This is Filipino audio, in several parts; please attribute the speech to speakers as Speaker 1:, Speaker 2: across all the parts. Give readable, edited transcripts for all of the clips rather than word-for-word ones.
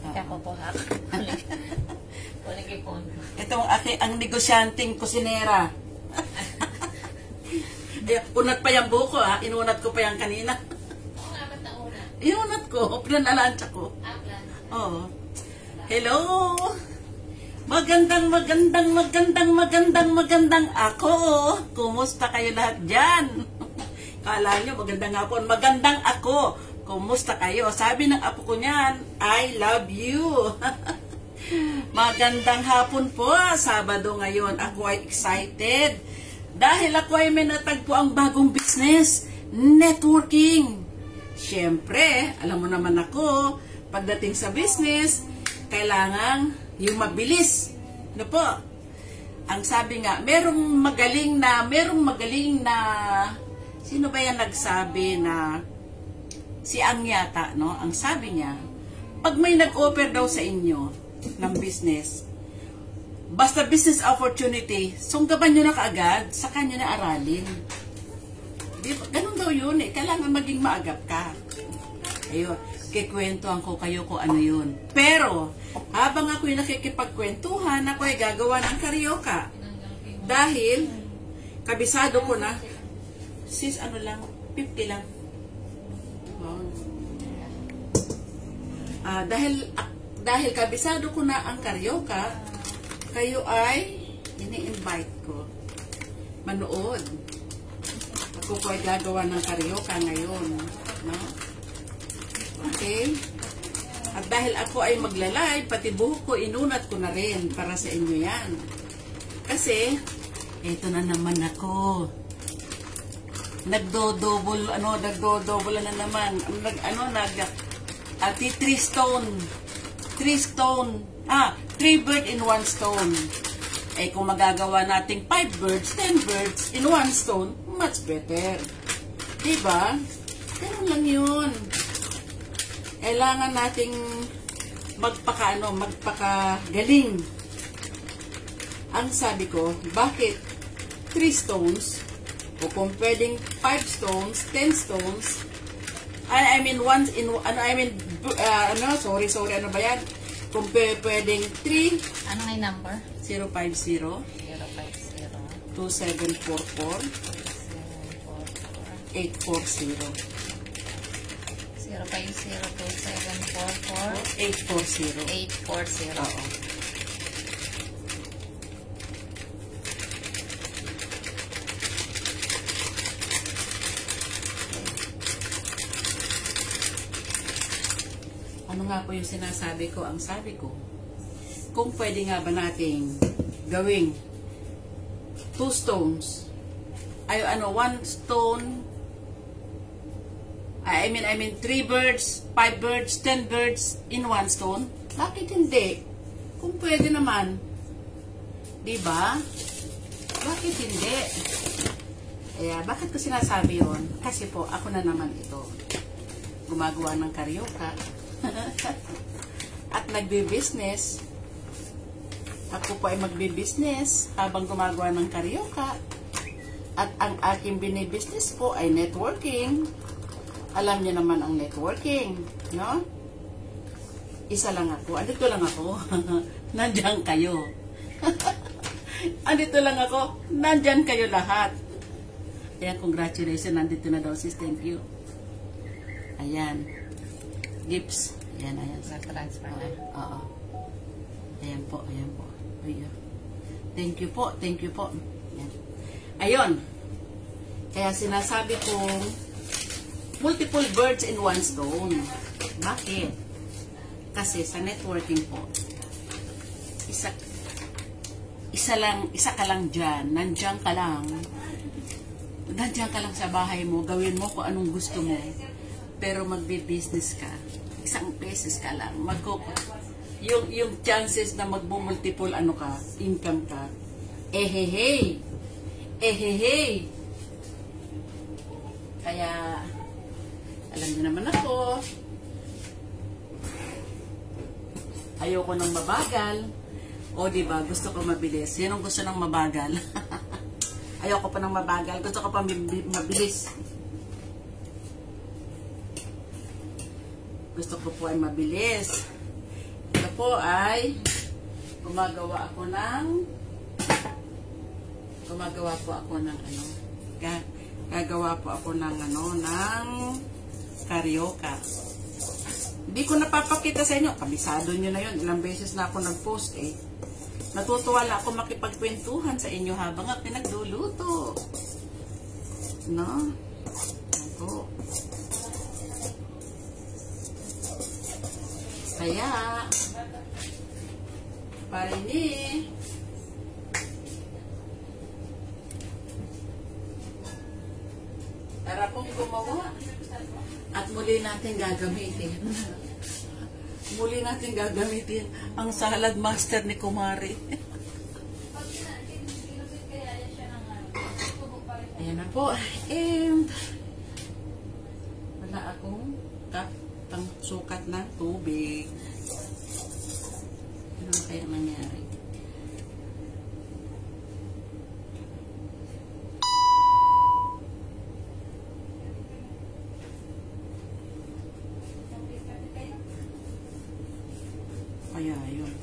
Speaker 1: Ikakukuha ko. Kulikipon.
Speaker 2: Itong ang negosyanteng kusinera. Unat pa yung buko ha. Inunat ko pa yung kanina.
Speaker 1: Oo nga, ba't nauna?
Speaker 2: Inunat ko. Pinanalansya ko. Oo. Hello! Magandang ako. Kumusta kayo lahat dyan? Kala nyo, magandang hapon. Magandang ako. Kumusta kayo? Sabi ng apo ko niyan, I love you. Magandang hapon po. Sabado ngayon. Ako ay excited. Dahil ako ay may natagpo ang bagong business. Networking. Siyempre, alam mo naman ako, pagdating sa business, kailangan yung mabilis. Ano po? Ang sabi nga, merong magaling na, sino ba yan nagsabi na, si Ang yata, no? Ang sabi niya, pag may nag-offer daw sa inyo ng business, basta business opportunity, sunggaban nyo na kaagad, saka nyo na aralin. Di ba? Ganun daw yun eh. Kailangan maging maagap ka. Ayun. Kikwentuhan ko kayo kung ano yun. Pero, habang ako'y nakikipagkwentuhan, ako ay gagawa ng karaoke. Dahil, kabisado ko na, sis, ano lang, 50 lang. Wow. Dahil kabisado ko na ang karaoke, kayo ay ini-invite ko. Manood. Ako po ay gagawa ng karaoke ngayon. No? Okay. At dahil ako ay magla-live, pati buhok ko, inunat ko na rin para sa inyo yan. Kasi, eto na naman ako. Nagdo-double na naman. 3 bird in 1 stone. Eh, kung magagawa nating 5 birds, 10 birds in 1 stone, much better. Diba? Ganun lang yun. Kailangan nating magpakagaling. Ang sabi ko, bakit 3 stones? O kung pwedeng 5 stones, 10 stones, ano ba yan? Kung pwedeng 3,
Speaker 1: ano nga yung number?
Speaker 2: 050 2744 840
Speaker 1: 050-2744-840.
Speaker 2: Oo. Ano nga po yung sinasabi ko? Ang sabi ko, kung pwede nga ba nating gawing 2 stones, 1 stone, I mean 3 birds, 5 birds, 10 birds in 1 stone. Bakit hindi? Kung pwede naman. Diba? Bakit hindi? Kaya, bakit ko sinasabi yun? Kasi po, ako na naman ito. Gumagawa ng karaoke. At nagbe-business. Ako po ay magbe-business habang gumagawa ng karaoke. At ang aking binibusiness po ay networking. Alam niyo naman ang networking, no? Isa lang ako. Andito lang ako. Nandiyan kayo. Andito lang ako. Nandiyan kayo lahat. Ayan, congratulations. Nandito na daw, sis. Thank you. Ayan. Gifts. Ayan.
Speaker 1: Transfer na.
Speaker 2: Oo. Ayan po. Ayan. Thank you po. Ayan. Ayun. Kaya sinasabi kong multiple birds in 1 stone. Bakit? Kasi sa networking po, isa ka lang dyan, nandiyan ka lang sa bahay mo, gawin mo kung anong gusto mo, pero magbe-business ka, isang beses ka lang, yung chances na magbo-multiple income ka, ehehey. Kaya, alam niyo naman ako, ayoko nang mabagal. O, diba, gusto ko mabilis. Yan ang gusto ng mabagal. Ayoko pa ng mabagal. Gusto ko pa mabilis. Gusto ko po ay mabilis. po ay gumagawa po ako ng ano, gagawa po ako ng ano, ng carioca. Hindi ko napapakita sa inyo, kabisado nyo na yun, ilang beses na ako nag-post eh. Natutuwa lang ako makipagkwentuhan sa inyo habang ako pinagluluto. No? Ako. Kaya, parini, tara pong gumawa. At muli natin gagamitin. Muli natin gagamitin ang salad master ni Kumari. Ayan na po. And wala akong cup pang sukat na tubig. Ano na kaya nangyari? Kaya yun.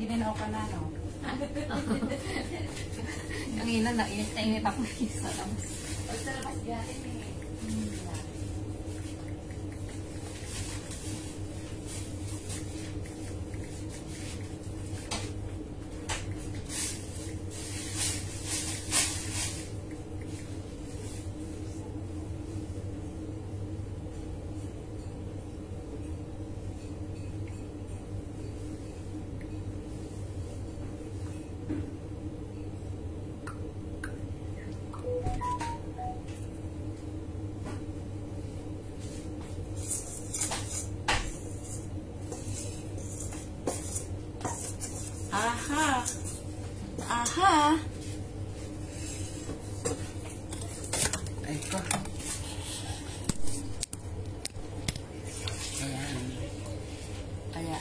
Speaker 1: Hindi na ako panalo. Ang ina na init ako sa labas. Sa labas galing eh. Aha. Aha. Ay ko. Ayan. Kaya,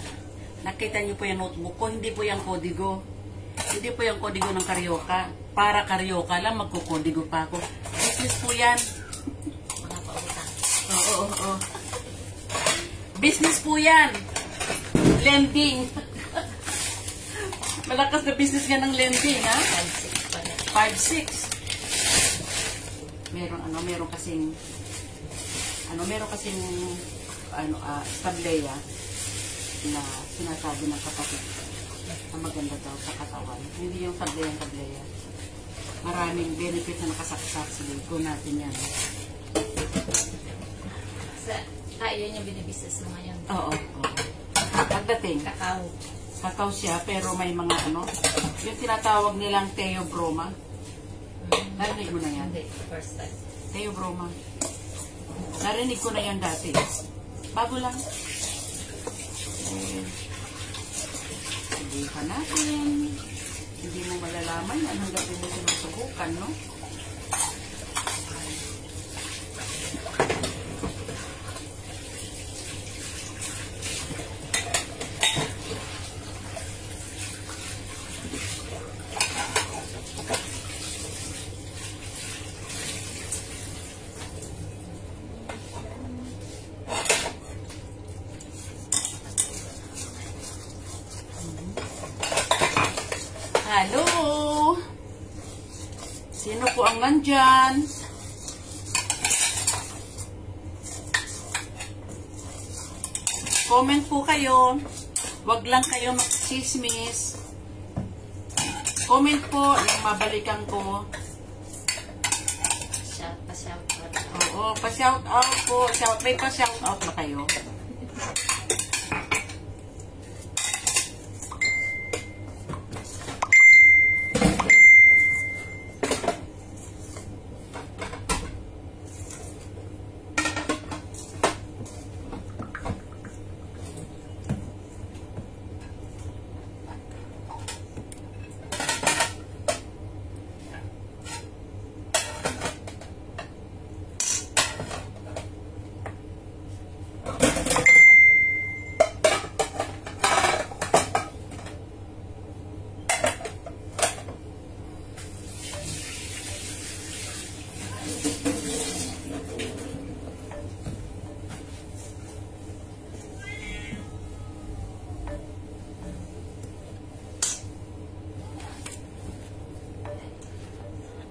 Speaker 1: nakita niyo po yung notebook ko, hindi po yung kodigo. Hindi po yung kodigo ng Carioca. Para Carioca lang, magkukodigo pa ako. Business po yan. Mga pautang.
Speaker 2: Oo. Business po yan. Lending. Malakas na business nga ng lending, ha?
Speaker 1: 5-6 pa rin.
Speaker 2: 5-6. Meron kasing stableya na sinasabi ng kapatid na maganda daw sa katawan. Hindi yung stableya. Maraming benefit na nakasaksak. Sige, go natin yan.
Speaker 1: Yun yung binibusiness mo ngayon.
Speaker 2: Oo. Pagdating,
Speaker 1: Kakao
Speaker 2: siya, pero may mga yung tinatawag nilang theobroma. Narinig mo na yan?
Speaker 1: Hindi, first time.
Speaker 2: Theobroma. Narinig ko na yan dati. Bago lang. Hindi pa natin. Hindi mo malalaman yan hanggang mo sinusubukan, no? Hello! Sino po ang nandyan? Comment po kayo. Huwag lang kayo mag-chismis. Comment po, yung mabalikan ko.
Speaker 1: Pa-shout out.
Speaker 2: Oo, pa-shout out po. May pa-shout out na kayo.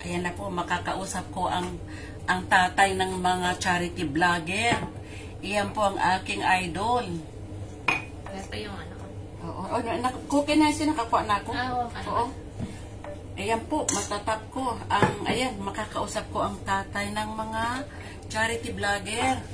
Speaker 1: Ayan na po, makakausap ko ang tatay ng mga charity vlogger. Iyan po ang aking idol.
Speaker 3: Ito yung ano ko.
Speaker 1: Oo, cookie na siya, nakakuha na ako. Oo. Ayan po, matatap ko. Ayan, makakausap ko ang tatay ng mga charity vlogger.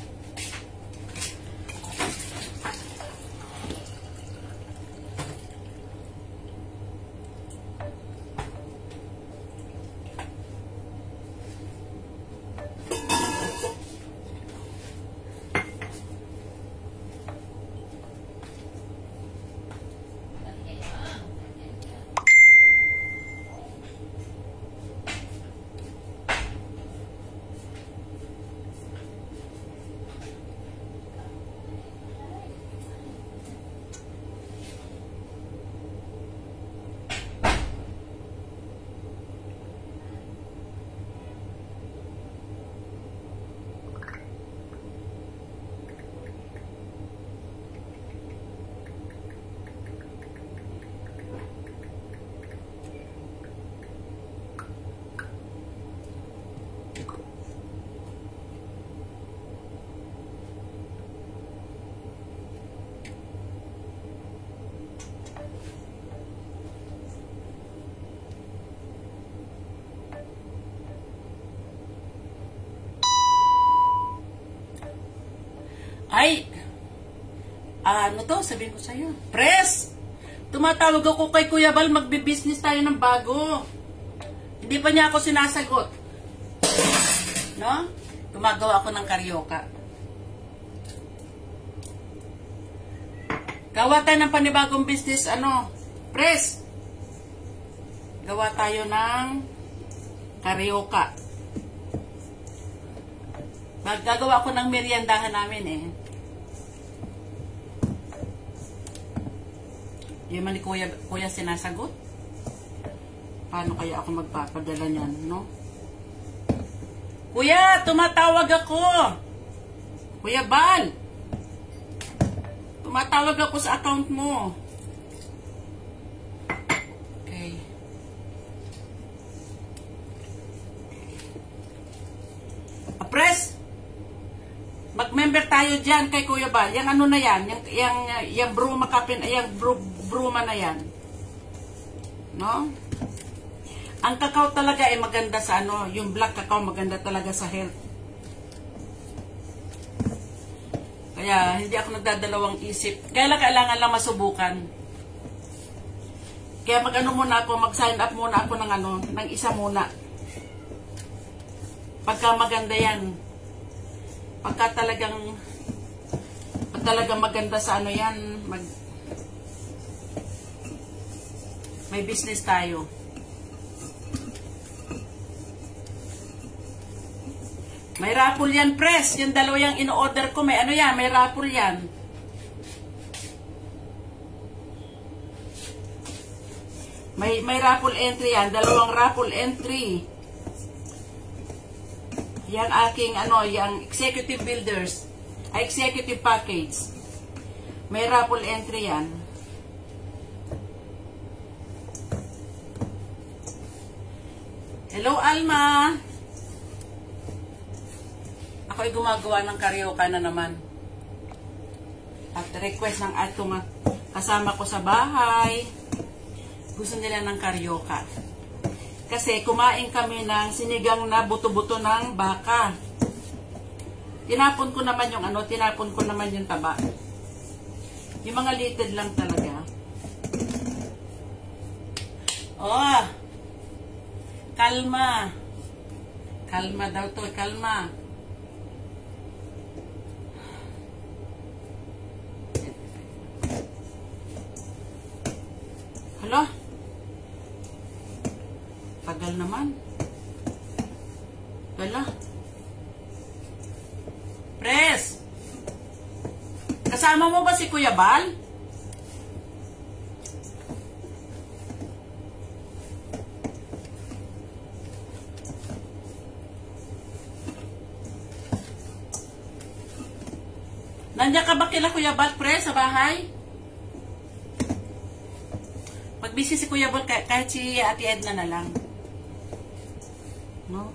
Speaker 1: Ay, ano to, sabihin ko sa'yo. Press! Tumatawag ako kay Kuya Bal, magbe-business tayo ng bago. Hindi pa niya ako sinasagot. No? Gumagawa ako ng karyoka. Gawa tayo ng panibagong business, Press! Gawa tayo ng karyoka. Maggagawa ako ng meriendahan namin Di man ni Kuya sinasagot? Paano kaya ako magpapadala niyan, no? Kuya, tumatawag ako! Kuya Bal! Tumatawag ako sa account mo. Okay. Press! Mag-member tayo dyan kay Kuya Bal. Yang ano na yan? Yang bruma kapin, yang bruma na yan. No? Ang kakao talaga ay maganda sa yung black cacao maganda talaga sa health. Kaya hindi ako nagdadalawang isip. Kailangan lang masubukan. Kaya mag-sign up muna ako ng isa muna. Pagka maganda yan. Pagka talagang maganda sa yan, may business tayo. May raffle yan, Press. Yung dalawa yung in-order ko, may may raffle yan. May raffle entry yan, dalawang raffle entry. Yang aking yang executive builders, executive package. May raffle entry yan. Hello, Alma. Ako'y gumagawa ng karyoka na naman. At request ng atong kasama ko sa bahay. Gusto nila ng karyoka. Kasi kumain kami ng sinigang na buto-buto ng baka. Tinapon ko naman yung taba. Yung mga litid lang talaga. Oh! Kalma. Kalma daw to, kalma. Hala? Tagal naman. Hala? Press! Kasama mo ba si Kuya Bal? Nandiyan ka ba kila Kuya Bal, Press, sa bahay? Pag busy si Kuya Bal, kahit si Ate Edna na lang.
Speaker 2: No?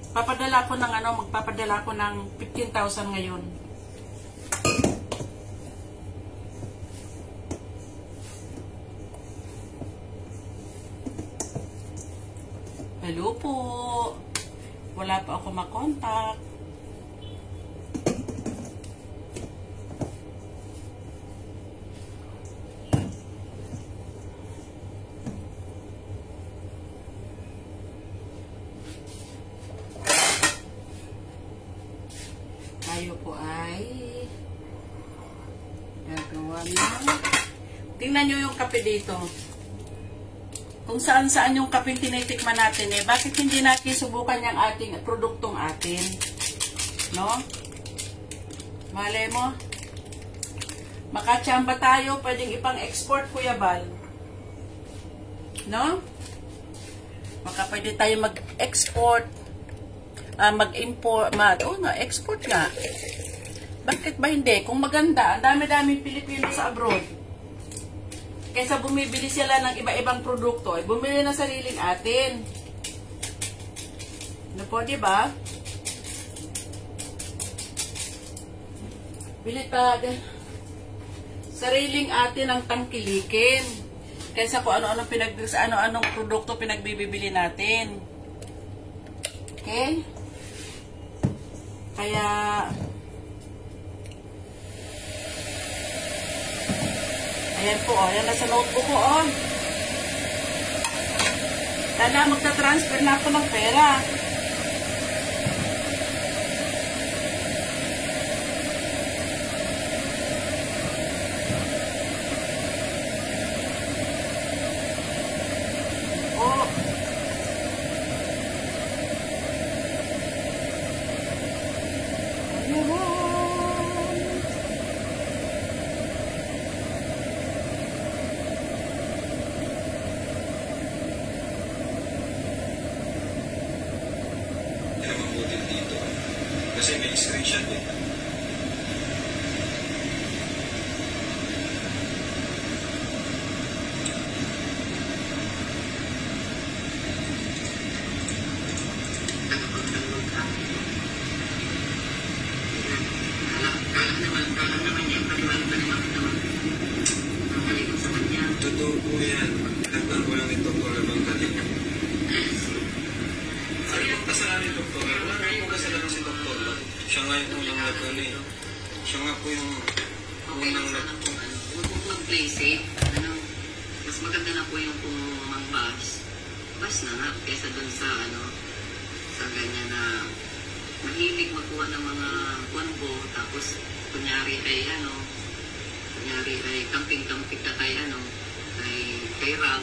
Speaker 2: Papadala ko ng magpapadala ko ng 15,000 ngayon. Hello po. Wala pa ako makontak. Tayo po ay gagawa ng... Tingnan nyo yung kape dito. Kung saan-saan yung kape tinitikman natin bakit hindi natin subukan yung ating produktong atin? No? Malay mo? Makachamba tayo, pwedeng ipang-export, Kuya Bal. No? Baka pwede tayo mag-export, mag-import, export nga. Bakit ba hindi? Kung maganda, ang dami-daming Pilipino sa abroad. Kaysa bumibili sila ng iba-ibang produkto, bumili ng sariling atin. Ano po, diba? Bili tayo. Sariling atin ang tangkilikin. Kaysa kung ano-anong produkto pinagbibili natin. Okay? Kaya... Ayan po, ayan na sa notebook ko, Tala, magta-transfer na ako ng pera.
Speaker 4: Kasi may screenshot eh. Totoo po yan. Nagtan ko lang ni Dr. Labang Kalinga. Ano yung kasalanan ni Dr. Wala na yung kasalanan si Dr. Siya nga yung unang nagkali. Siya nga po yung unang nagkali.
Speaker 5: Huwag mag-play safe. Mas maganda na po yung kung mag-bash. Bash na nga. Kesa dun sa sa ganyan na mahilig magkuha ng mga konbo. Tapos kunyari ay camping-camping ka kay Rab.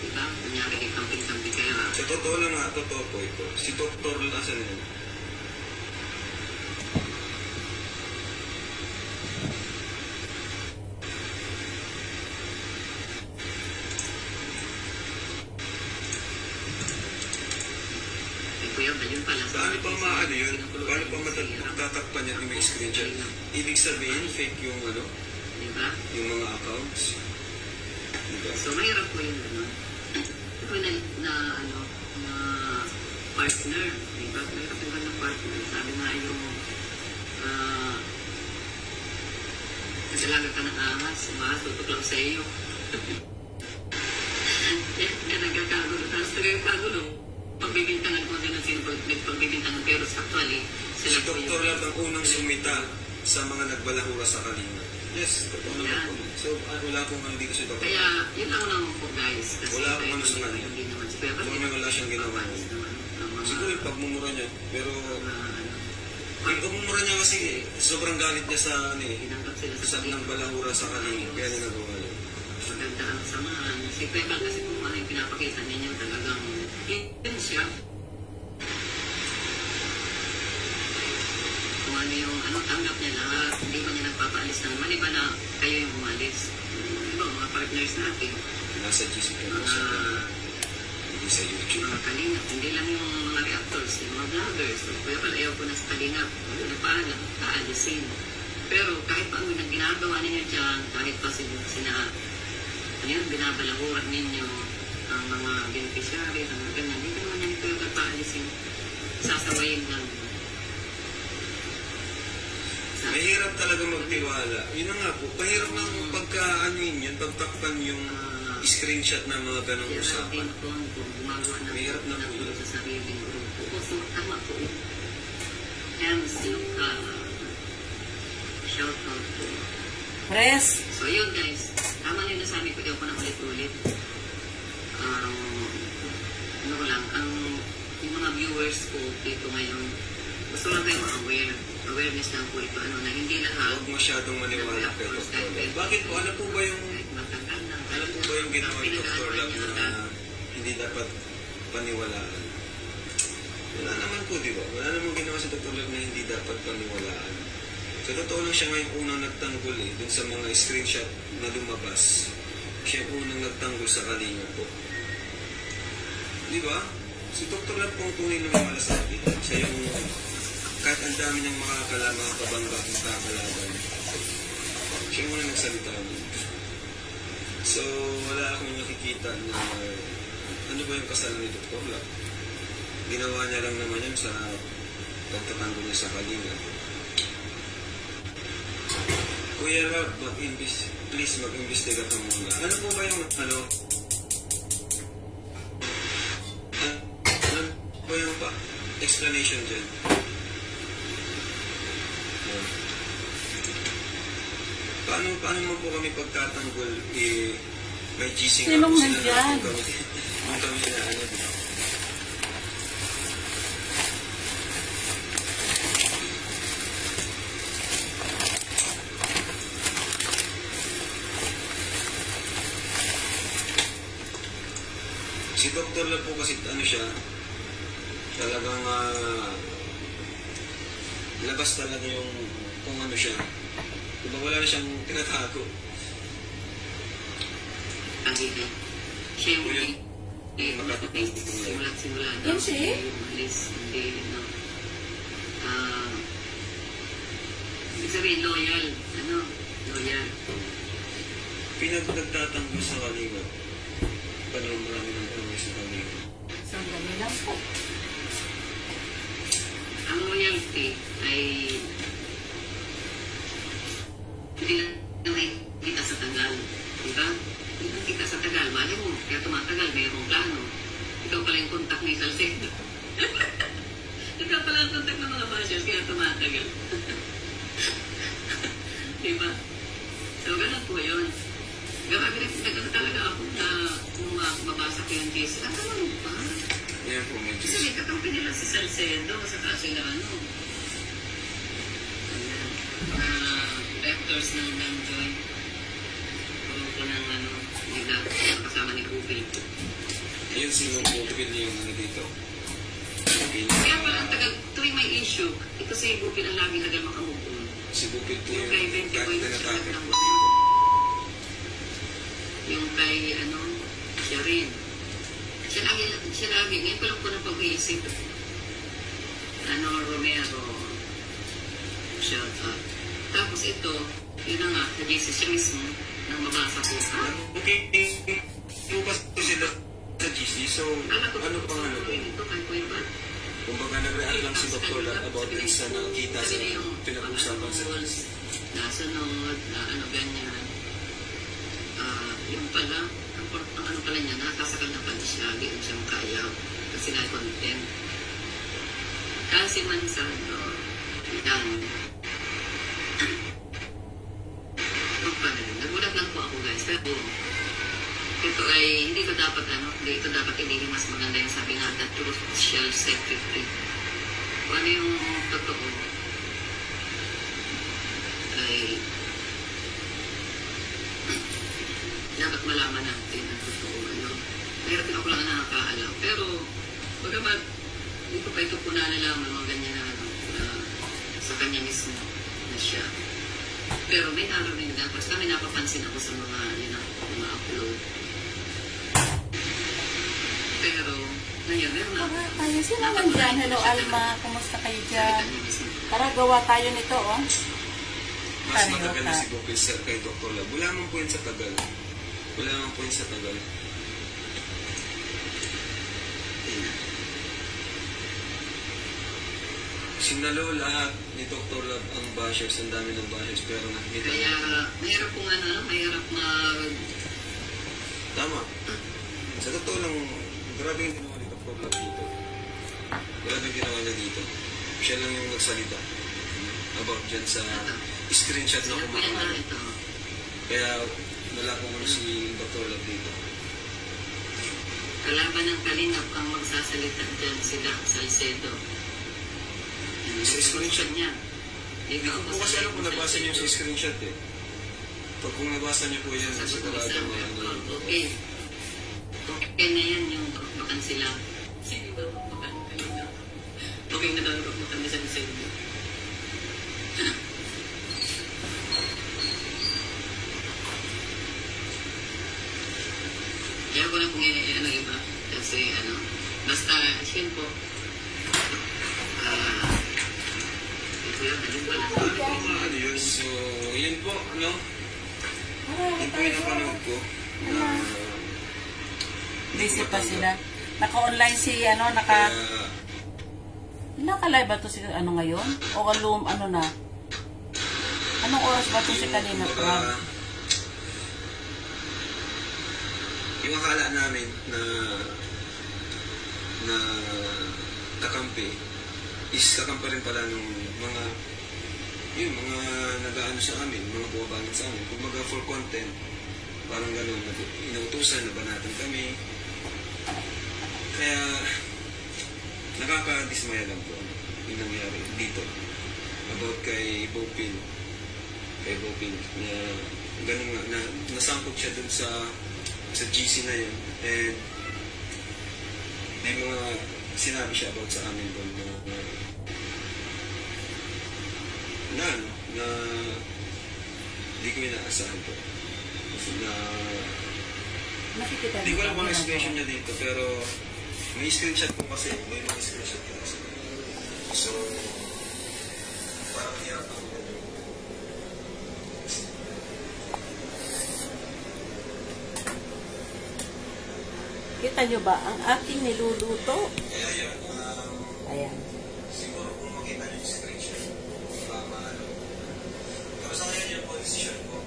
Speaker 5: Diba? Kunyari ay camping-camping kay Rab.
Speaker 4: Sa totoo lang nga, totoo po ito. Si Dr. Asan yun? Paano pa maano yun? Paano pa matatakpan yan yung may screenshot? Ibig sabihin, fake yung
Speaker 5: diba?
Speaker 4: Yung mga accounts. Diba?
Speaker 5: So, mahirap po yung Ito na partner. Diba? Mahirap yung gano'ng partner. Sabi nga yung kasalaga ka ng ahas, tutok lang sa iyo. Yan nagkakagulo. Tapos nagkakagulo. Pagbibintangan ko din ang sino pagbibintangan, pero actually
Speaker 4: Si Dr. Lab ang unang sumita sa mga nagbalahura sa Kalinga. Yes, totoo naman po. So, wala akong dito si Dr.
Speaker 5: Kaya, yun lang naman po guys. Kasi
Speaker 4: wala akong sa kanya. Kung wala siyang ginawa. Siguro yung pagmumura niya, pero yung pagmumura niya kasi sobrang galit niya sa sa nagbalahura sa Kalinga. Kaya niya nagawa yun.
Speaker 5: Maganda ang samahan. Siyempre ba kasi kung ano yung pinapakita niya talagang yun siya. Kung ano yung tanggap niya lahat, hindi ba niya nagpapaalis ng mali ba na kayo yung umalis? Diba, mga partners natin.
Speaker 4: Nasa GCP po hindi sa YouTube.
Speaker 5: Mga Kalingap, hindi lang yung mga reactors, yung mga vloggers. Kaya pala ayaw ko na sa Kalingap. Ano pa lang, kaalisin. Pero kahit pa ang ginagawa ninyo dyan, kahit pa binabalahura ninyo ang mga beneficiary, ang mga ganyan, hindi naman yan ito paalisin, sasawayin lang.
Speaker 4: Mahirap talaga magtiwala. Yun na nga po, mahirap nang pagka-anuin yun, pagtakpan yung screenshot ng mga ganong
Speaker 5: Kaya
Speaker 4: usapan.
Speaker 5: natin kung gumagawa ng
Speaker 4: Mahirap na po yun.
Speaker 5: sa sariling grupo. O, so, tama po. Hence, yung shout out po.
Speaker 2: Press.
Speaker 5: So, yun guys. Tama yun nasabi ko, di ako na ulit-ulit. Ano ko lang, yung mga viewers ko dito ngayon, gusto lang kayo aware. Awareness lang po ito, na hindi lahat.
Speaker 4: Huwag masyadong maniwala kay Dr. Lab. Bakit po? Ano po ba yung ginawa ni Dr. Lab na hindi dapat paniwalaan? Wala naman po, di ba? Wala naman ginawa si Dr. Lab na hindi dapat paniwalaan. Sa totoo lang siya ngayong unang nagtanggol dun sa mga screenshot na lumabas. Siya yung unang nagtanggol sa Kalinga po. Di ba? Si Dr. Lab po ang tunay na mamalasabi. Siya yung kahit ang dami niyang mga kabangga at makakalaban. Siya yung unang nagsalita nun. So, wala akong nakikita na ano ba yung kasalanan ni Dr. Lab. Ginawa niya lang naman yun sa pagtatanggol niya sa Kalinga. Kuya Rob, please mag-investiga ka muna. Ano po ba yung ano po yung explanation dyan? Paano mo po kami pagtatanggol may GC nga
Speaker 2: Sinong
Speaker 4: po sila
Speaker 2: nandyan?
Speaker 4: kung kami na ano dito. Si Dr. Lab po kasi ano siya, talagang labas talaga yung kung ano siya. Diba wala na siyang tinatago.
Speaker 5: Pag-ibig. Siya yung simula daw.
Speaker 2: Yun siya?
Speaker 5: Yung alis, hindi, no. Ibig sabihin, loyal. Loyal.
Speaker 4: Nagtatanggol sa Kalinga. Paano marami ng promise sa Kalinga?
Speaker 2: Sandali lang po.
Speaker 5: Ang loyalty ay hindi lang nakikita sa tagal. Diba? Hindi lang kita sa tagal. Mali mo, kaya tumatagal, mayroong plano. Ikaw pala yung contact ni Salcedo. Ikaw pala ang contact ng mga bashers, kaya tumatagal. Diba? So, ganun po yun. Grabe rin talaga ako na kung mabasa ko yung case. Ang ganun pa.
Speaker 4: Yan po, may
Speaker 5: Kasi may kakampi nila si Salcedo, saka sila directors ng Nanjoy. Grupo ng nila, kasama ni Google.
Speaker 4: Ayun si Bupil yung dito.
Speaker 5: Kaya pala ang tagal, tuwing may issue, ito si Google ang lagi tagal makamukul.
Speaker 4: Si Bupil po
Speaker 5: Yung
Speaker 4: yung
Speaker 5: kay 20
Speaker 4: kahit
Speaker 5: Boy,
Speaker 4: tinatake.
Speaker 5: yung kay, siya rin. Siya lagi, ngayon ko lang po na pag-iisip. Romero, shout out. Tapos ito, yun na nga, nag-iisip siya mismo, nang mabasa ko.
Speaker 4: Okay, bukas po sila sa GC, so ano pang ano po?
Speaker 5: Ito, kay Kuya Bat.
Speaker 4: Kumbaga nag-react lang si Dr. Lab about it sa nakita sa pinag-usapan sa GC.
Speaker 5: Nasunod, ganyan. Yung pala, ang ano pala niya, nakasakal na pala siya, di rin siyang kaya, kasi na-content. Kasi Mansano, yan. Nagulat lang po ako guys, pero ito ay, hindi ito dapat hindi mas maganda yung sabi nga, that truth shall set you free. Kung ano yung totoo, ay dapat malaman natin ang totoo. Pero ako lang nakakaalam. Pero, bagamat, hindi ko pa ito po nalalaman mga ganyan na sa kanya mismo na siya. Pero may nararin na. Basta may napapansin ako sa mga upload. Pero, ngayon, meron na.
Speaker 2: Tayo sila man dyan. Hello, Alma. Kumusta kayo dyan? Tara, gawa tayo nito, oh.
Speaker 4: Mas matagal na si Bupil kay Dr. Lab. Wala man po yun sa tagal. Wala man po yun sa tagal. Signalo lahat ni Dr. Love ang bashers, ang dami ng bashers, pero nakikita
Speaker 5: Kaya
Speaker 4: mo.
Speaker 5: mahirap kung ano, mahirap mag...
Speaker 4: Tama. Sa totoo lang, grabe yung ginawa ni Dr. Love dito. Grabe yung ginawa niya dito. Siya lang yung nagsalita about dyan sa screenshot na
Speaker 5: Sino po yan na
Speaker 4: kumakalat.
Speaker 5: ito?
Speaker 4: Kaya wala ko muna si Dr. Love dito.
Speaker 5: Kalaban ng Kalingap ang magsasalita dyan, sila Salcedo.
Speaker 4: Sa screenshot
Speaker 5: niya.
Speaker 4: Hindi ko po kasi alam kung nabasa niyo sa screenshot eh. Pag kung nabasa niyo po yan, sigurado mo yan.
Speaker 5: Okay. Okay na yan yung bakbakan sila. Sino ba bakbakan Kalingap? Okay na daw yung bakbakan sa Salcedo. Kaya ko na kung ano iba. Kasi ano, basta, yun po. Ito yun, ano ba?
Speaker 4: Ano yun? So, yun po, no? Yun po yung napanood ko.
Speaker 2: Busy pa sila. Naka-online si,
Speaker 4: Kaya,
Speaker 2: naka-live ba to si, ngayon? O ano na? Anong oras ba to si kanina?
Speaker 4: kumbaga, yung akala namin na kakampi is kakampi rin pala nung mga nag-aano sa amin, mga buwabangan sa amin. Kumbaga for content, parang gano'n, inuutusan, nabanatan kami. Kaya, nakaka-dismaya lang po yung nangyari dito. About kay Bopin. Na ganun nga, nasangkot siya dun sa GC na yun. And may mga sinabi siya about sa amin doon na hindi ko inaasahan po. Na
Speaker 2: Nakikita
Speaker 4: hindi ko alam kung
Speaker 2: niyo
Speaker 4: ang
Speaker 2: ba?
Speaker 4: expression niya dito, pero may screenshot po kasi. May mga screenshot po kasi. So, parang hirap ako.
Speaker 2: Kita nyo ba ang aking niluluto?
Speaker 4: Kaya yun,
Speaker 2: Ayan.
Speaker 4: siguro kung makita niyo yung screenshot, baka maano. Pero sa ngayon yung position ko,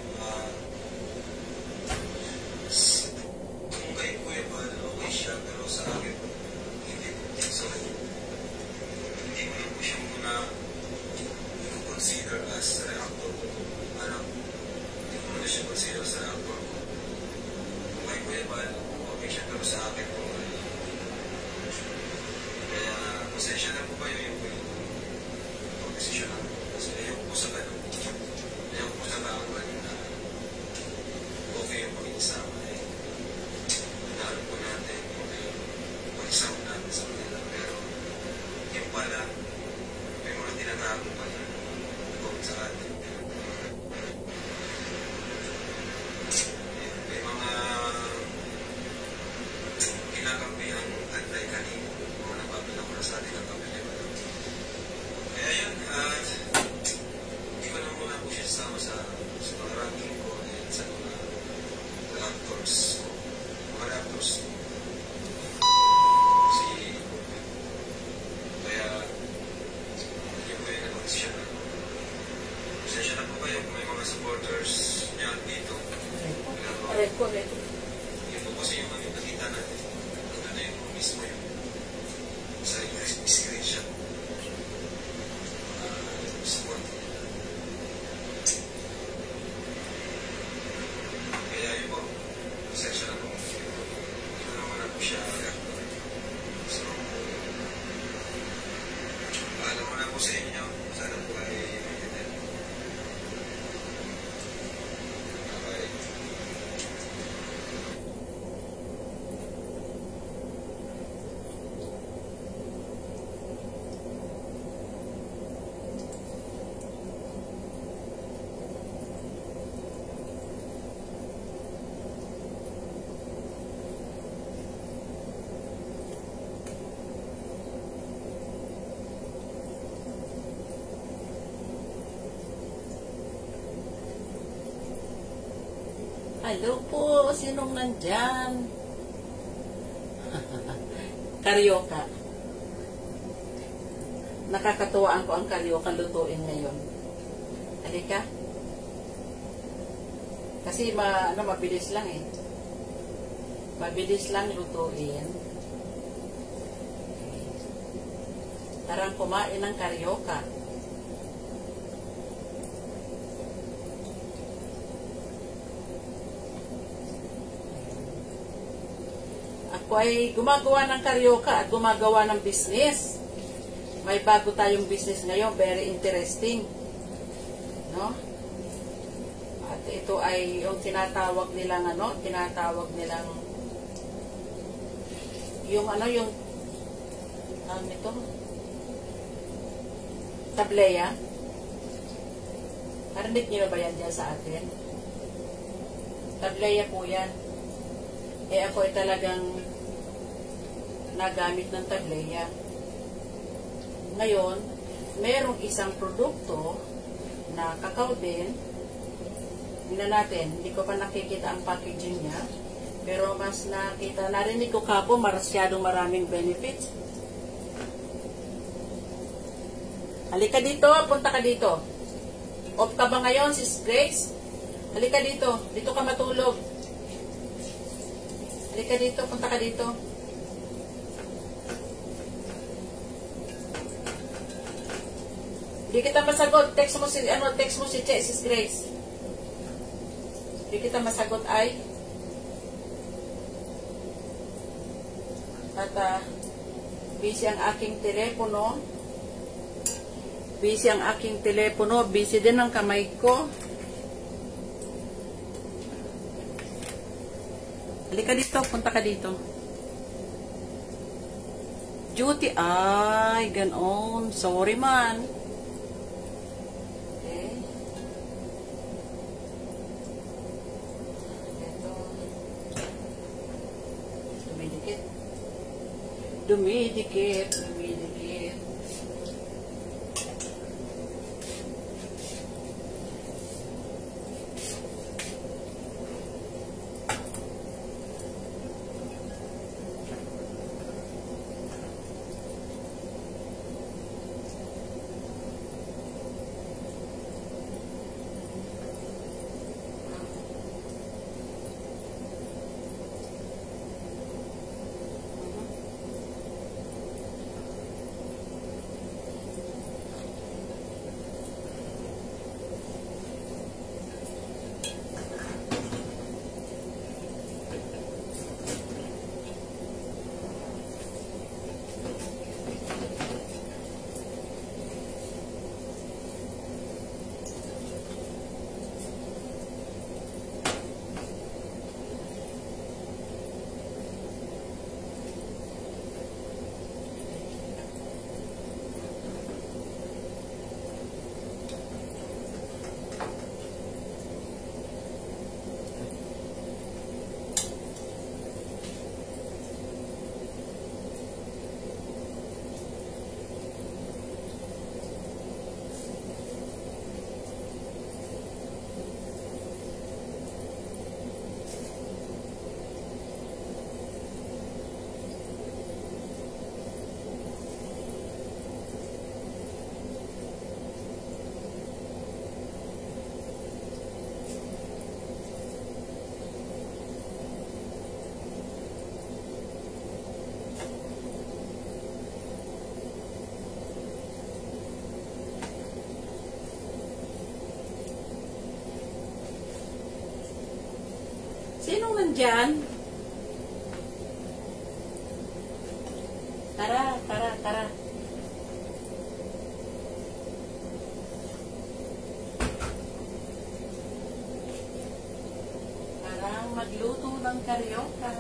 Speaker 4: kung kayo kuya pa, okay siya, pero sa akin, hindi po. So, hindi mo lang po siya muna i-consider as reactor ko. Hindi mo muna siya consider as reactor ko. Kung kayo kuya pa, okay siya, pero sa akin po, kaya, pasensya na po kayo yung pag-desisyon na. Kasi ayoko po sa ganun. Ayoko po sa kaawal na okay yung pag-isama eh. Dahil po natin yung pag-isama natin sa kanila. Pero yung pala, may mga tinatago pa na about sa atin. May mga kinakampihan anti-kanina. Mga napapala ko na sa atin ang kapilin. Kaya yun, hindi ko na muna po siya sama sa mga ranking ko and sa mga reactors. Mga reactors. Kasi, kaya, hindi ko yung nag-desisyon na. Pasensya na po kayo kung may mga supporters niya dito.
Speaker 2: Correct.
Speaker 4: Yun po kasi yung nakita natin. Ano na yung mismo yung sa screenshot. Support nila. Kaya yun po. Pasensya na po. Ito naman na po siya. So, paalam mo na po sa inyo. Sana po ay maintindihan. Bye-bye.
Speaker 2: Hello po, sinong nandyan? Karyoka. nakakatuwaan ko ang karyoka lutuin ngayon. Halika. Kasi mabilis lang eh. Mabilis lang lutuin. Tarang kumain ng karyoka. Ako ay gumagawa ng karyoka at gumagawa ng business. May bago tayong business ngayon, very interesting. No? At ito ay yung tinatawag nilang yung nito? Tableya. Narinig niyo ba yan dyan sa atin? Tableya po yan. Eh ako ay talagang nagamit ng tableya. Ngayon, merong isang produkto na kakao din. Tingnan natin, hindi ko pa nakikita ang packaging niya. Pero mas narinig ko kapo, masyadong maraming benefits. Halika dito, punta ka dito. Off ka ba ngayon, Sis Grace? Halika dito, dito ka matulog. Halika dito, punta ka dito. Hindi kita masagot. Text mo si Sis Grace. Hindi kita masagot ay. At busy ang aking telepono. Busy ang aking telepono. Busy din ang kamay ko. Halika dito, punta ka dito. Duty, ay, ganon. Sorry man. Okay. Ito. Dumidikit. Dumidikit. Sinong nandyan? Tara. Parang magluto ng karyoka.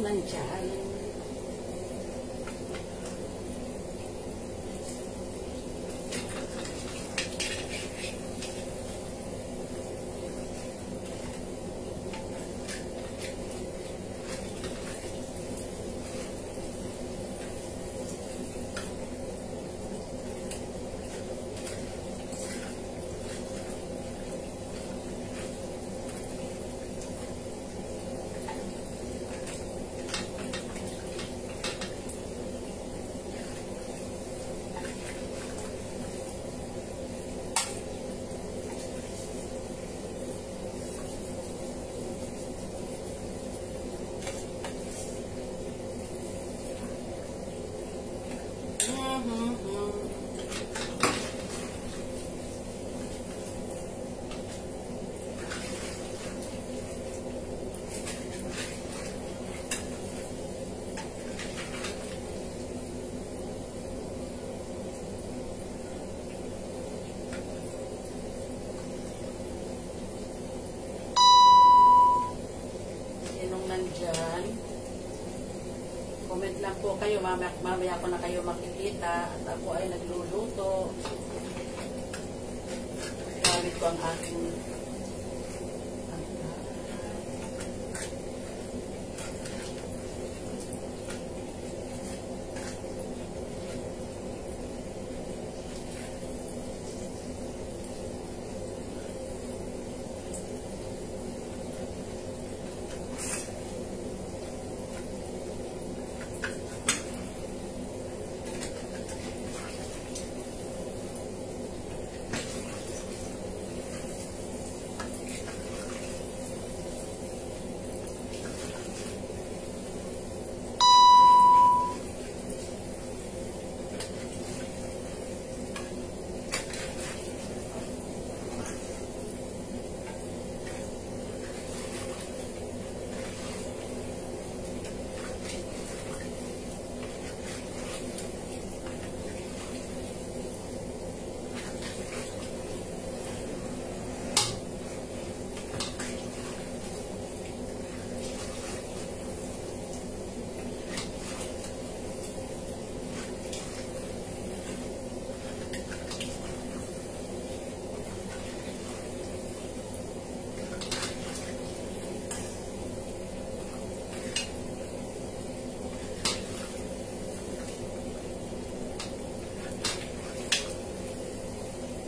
Speaker 2: nandyan? Nandyan. Comment lang po kayo, mamaya ko na kayo makikita at ako ay nagluluto. Gamit ko ang aking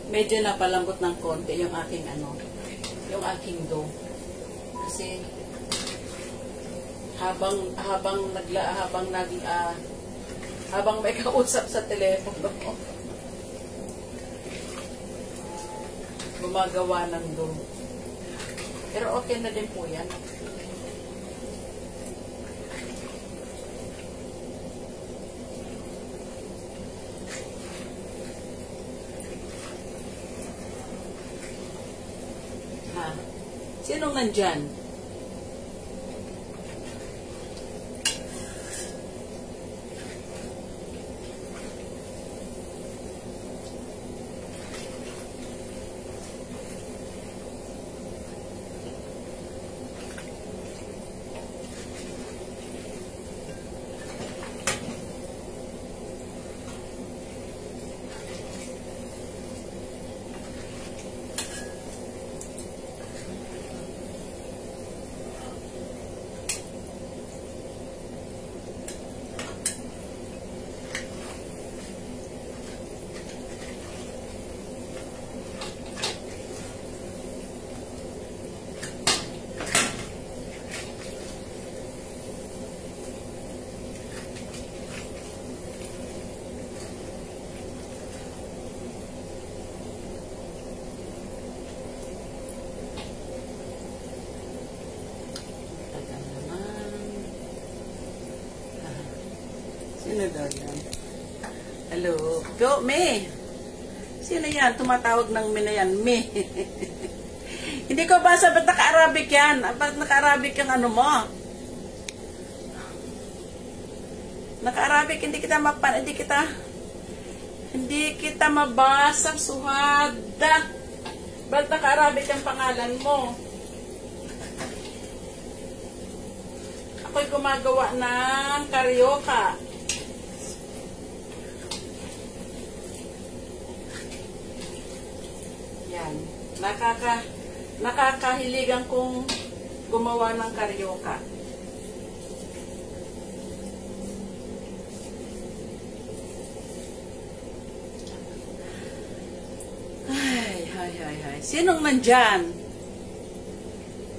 Speaker 2: medyo napalambot ng konti yung aking yung aking dough. Kasi habang may kausap sa telepono gumagawa ng dough. Pero okay na din po yan. Sinong nandyan? Sino daw yan? Hello? Go, May! Sino yan? Tumatawag ng May na yan. May! Hindi ko basa, ba't naka-Arabic yan? Ba't naka-Arabic yung ano mo? Naka-Arabic, hindi kita mabasa, Suhada. Ba't naka-Arabic ang pangalan mo? Ako'y gumagawa ng karyoka. Yan. Nakakahiligan kong gumawa ng karyoka. Ay. Sinong nandyan?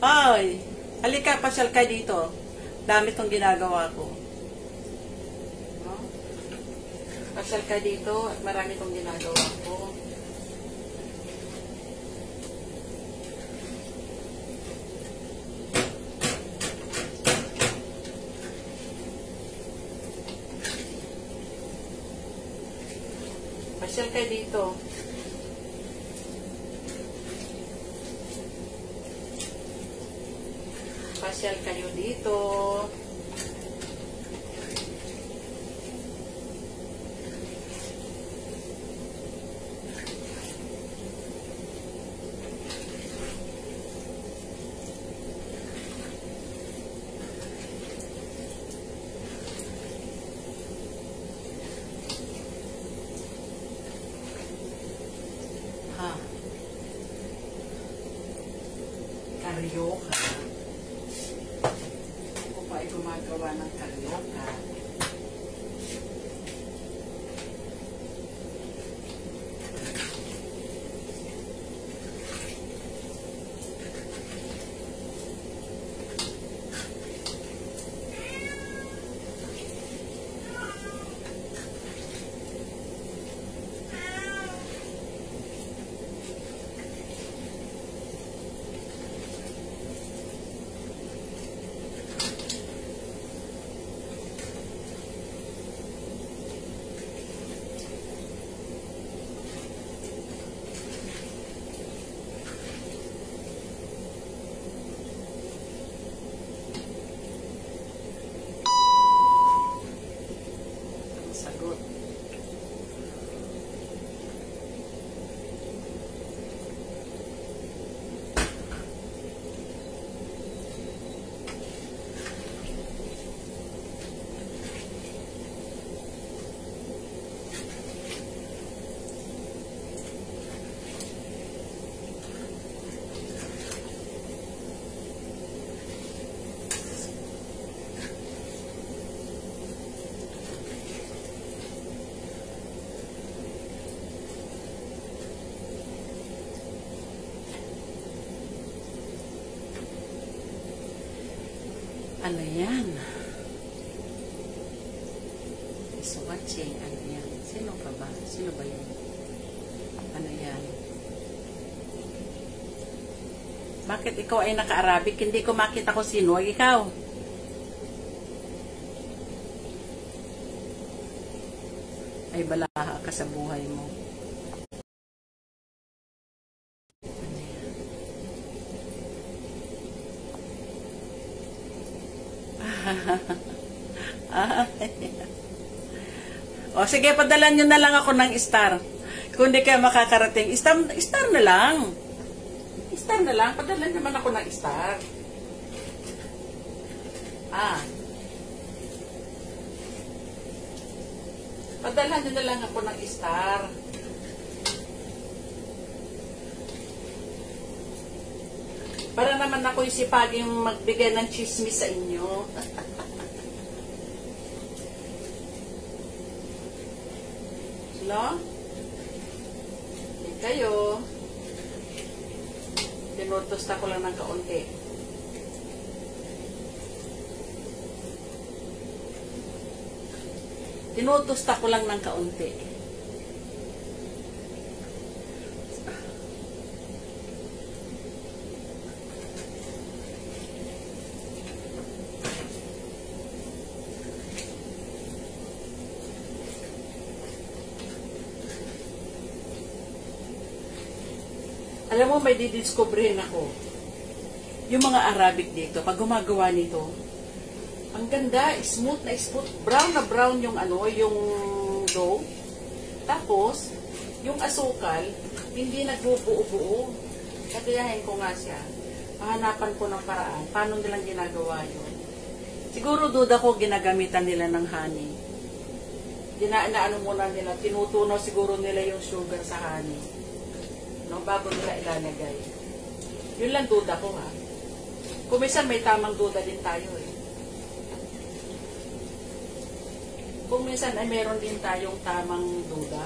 Speaker 2: Ay, halika, pasyal ka dito. Dami tong ginagawa ko. No? Pasyal ka dito at marami tong ginagawa ko. Pasyal ka dito. Pasyal kayo dito. Ha. Karyoka. Ay gumagawa ng karyoka. Sagot. Ano yan? Is watching. Ano yan? Sino pa ba? Sino ba yan? Ano yan? Bakit ikaw ay naka-Arabic? Hindi ko makita ko sino. Ikaw. Ay balaha ka sa buhay mo. O sige, padalan nyo na lang ako ng star. Kung di kayo makakarating, star na lang. Star na lang, padalan naman ako ng star. Padalan nyo na lang ako ng star. Para naman ako isipaging magbigay ng chismis sa inyo. No? Hindi kayo. Tinutusta ko lang ng kaunti. Tinutusta ko lang ng kaunti. Alam mo, may didiscoverin ako. Yung mga Arabic dito, pag gumagawa nito, ang ganda, smooth na smooth, brown na brown yung ano, yung dough. Tapos, yung asukal, hindi nagbubuo-buo. Katiyahin ko nga siya. Hahanapan ko ng paraan. Paano nilang ginagawa yun? Siguro duda ko ginagamitan nila ng honey. Ano muna nila, tinutunaw siguro nila yung sugar sa honey. No, bago nila ilalagay. Yun lang duda ko ha. Kung minsan may tamang duda din tayo eh. Kung minsan ay meron din tayong tamang duda.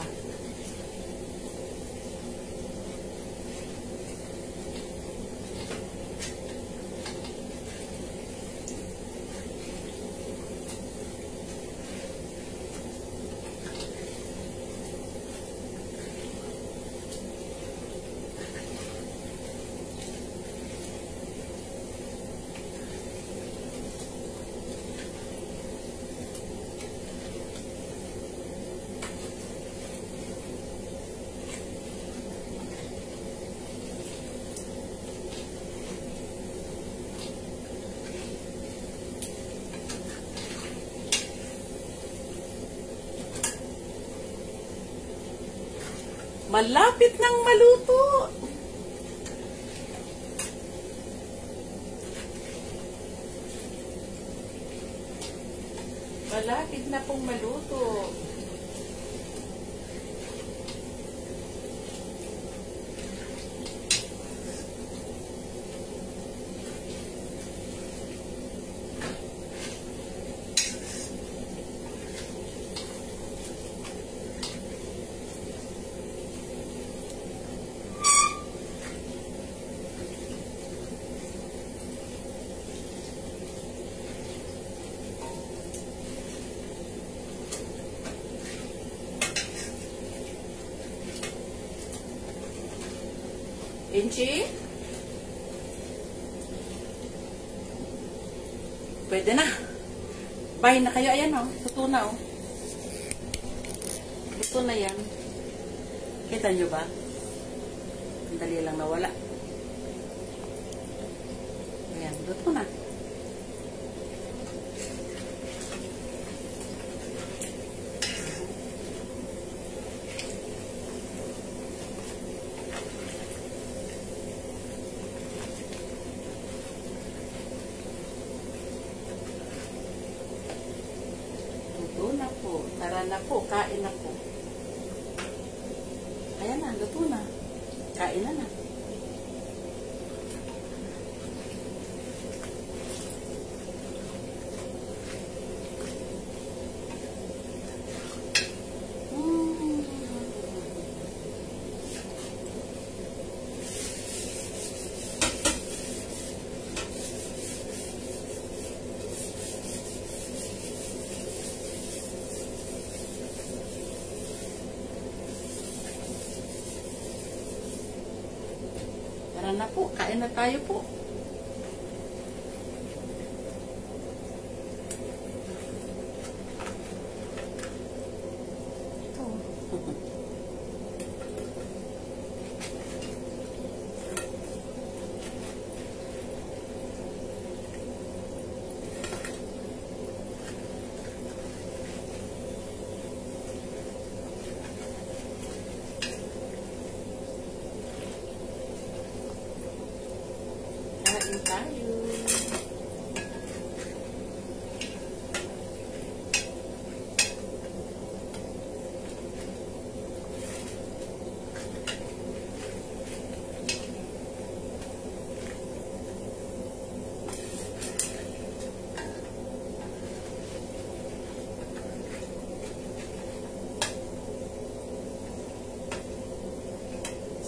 Speaker 2: Malapit nang maluto. Malapit na pong maluto. Inchi? Pwede na. Bye na kayo. Ayan o. Luto na o. Luto na yan. Kita nyo ba? Ang dali lang nawala. Ayan. Luto na. Na po. Tara na po. Kain na po. Ayan na. Luto na. Kain na na. Tara na po, kain na tayo po. Ito. Kain tayo.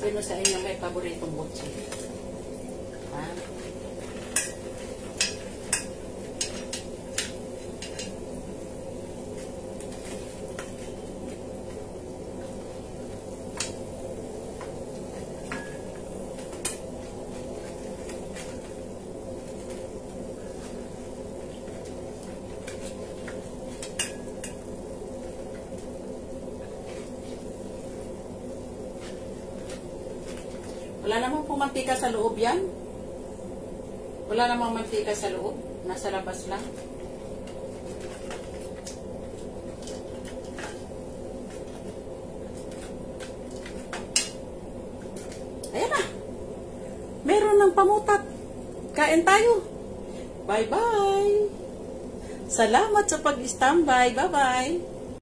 Speaker 2: Sino sa inyo may paboritong butsi? Ha? Wala namang pong mantika sa loob yan. Wala namang mantika sa loob. Nasa labas lang. Ayan na. Meron ng pamutat. Kain tayo. Bye-bye. Salamat sa pag-standby. Bye-bye!